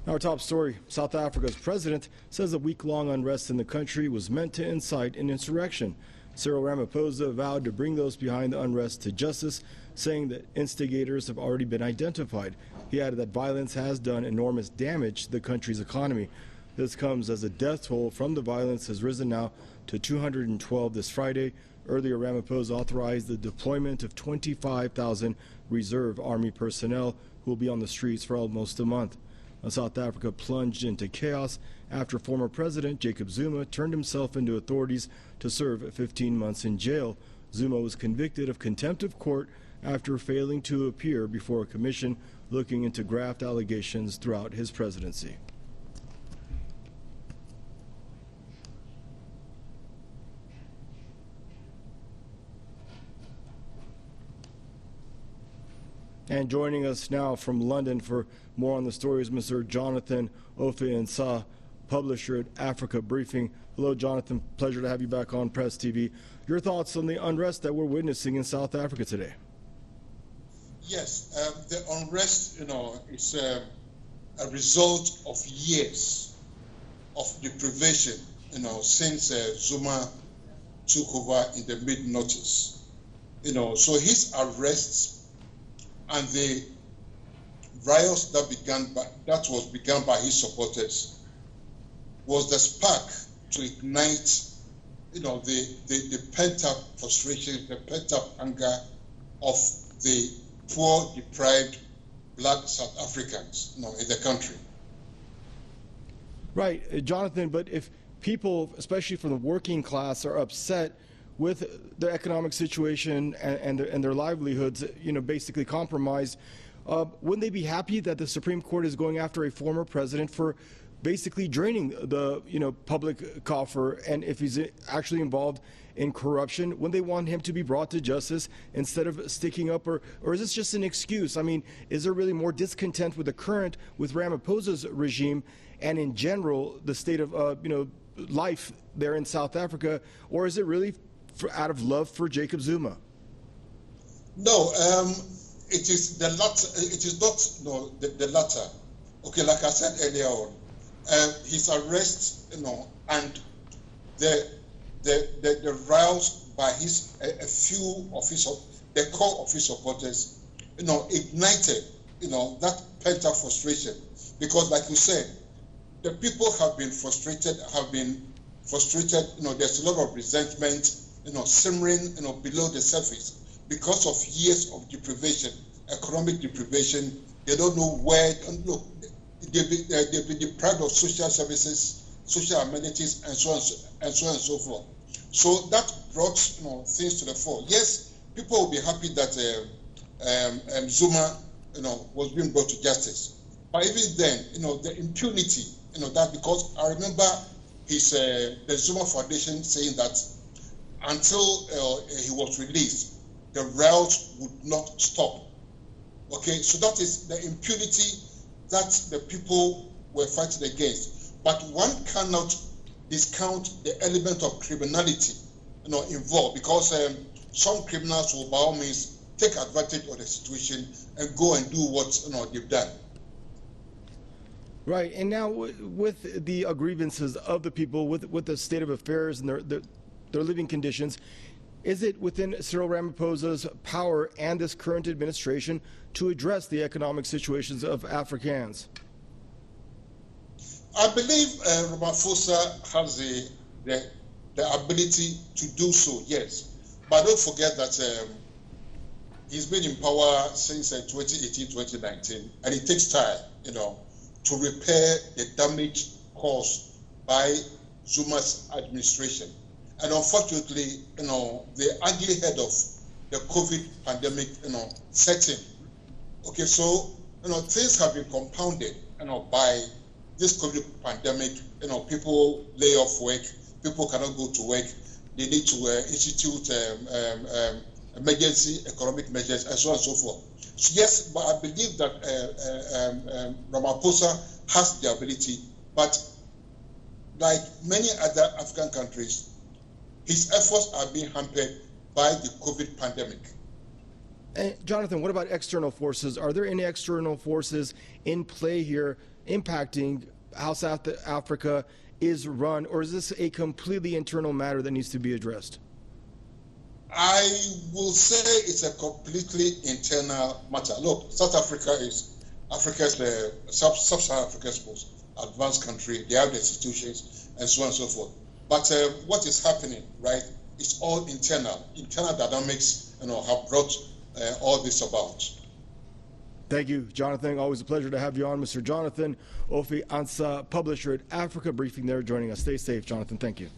Our top story, South Africa's president says a week-long unrest in the country was meant to incite an insurrection. Cyril Ramaphosa vowed to bring those behind the unrest to justice, saying that instigators have already been identified. He added that violence has done enormous damage to the country's economy. This comes as the death toll from the violence has risen now to 212 this Friday. Earlier, Ramaphosa authorized the deployment of 25,000 reserve army personnel who will be on the streets for almost a month. South Africa plunged into chaos after former President Jacob Zuma turned himself into authorities to serve 15 months in jail. Zuma was convicted of contempt of court after failing to appear before a commission looking into graft allegations throughout his presidency. And joining us now from London for more on the story is Mr. Jonathan Ofe-Nsah, publisher at Africa Briefing. Hello, Jonathan. Pleasure to have you back on Press TV. Your thoughts on the unrest that we're witnessing in South Africa today? Yes, the unrest, is a result of years of deprivation, since Zuma took over in the mid-noughties. So his arrests and the riots that was begun by his supporters was the spark to ignite, the pent-up frustration, the pent-up anger of the poor, deprived Black South Africans, in the country. Right, Jonathan. But if people, especially from the working class, are upset with their economic situation and their livelihoods, basically compromised, wouldn't they be happy that the Supreme Court is going after a former president for basically draining the public coffer, and if he's actually involved in corruption, wouldn't they want him to be brought to justice instead of sticking up, or is this just an excuse? I mean, is there really more discontent with with Ramaphosa's regime and in general the state of life there in South Africa, or is it really out of love for Jacob Zuma? No, it is the latter. It is not the latter. Okay, like I said earlier on, his arrest, and the riots by a few of the core of his supporters, ignited, that pent-up frustration. Because, like you said, the people have been frustrated. There's a lot of resentment, simmering, below the surface because of years of deprivation, economic deprivation. They don't know where. Look, they've been deprived of social services, social amenities, and so on and so forth. So that brought things to the fore. Yes, people will be happy that Zuma was being brought to justice, but even then, the impunity, that, because I remember the Zuma Foundation saying that until he was released, the riots would not stop. Okay, so that is the impunity that the people were fighting against. But one cannot discount the element of criminality, involved, because some criminals will by all means take advantage of the situation and go and do what they've done. Right, and now with the grievances of the people, with the state of affairs and their living conditions, is it within Cyril Ramaphosa's power and this current administration to address the economic situations of Africans? I believe Ramaphosa has the ability to do so, yes. But don't forget that he's been in power since 2018, 2019, and it takes time, to repair the damage caused by Zuma's administration. And unfortunately, the ugly head of the COVID pandemic, set in. Okay, so, things have been compounded, by this COVID pandemic. People lay off work, people cannot go to work. They need to institute emergency economic measures and so on and so forth. So yes, but I believe that Ramaphosa has the ability, but like many other African countries, his efforts are being hampered by the COVID pandemic. And Jonathan, what about external forces? Are there any external forces in play here impacting how South Africa is run, or is this a completely internal matter that needs to be addressed? I will say it's a completely internal matter. Look, South Africa is Sub-Saharan Africa's most advanced country. They have the institutions and so on and so forth. But what is happening, right? It's all internal. Internal dynamics, have brought all this about. Thank you, Jonathan. Always a pleasure to have you on, Mr. Jonathan Ofi Ansa, publisher at Africa Briefing there, joining us. Stay safe, Jonathan. Thank you.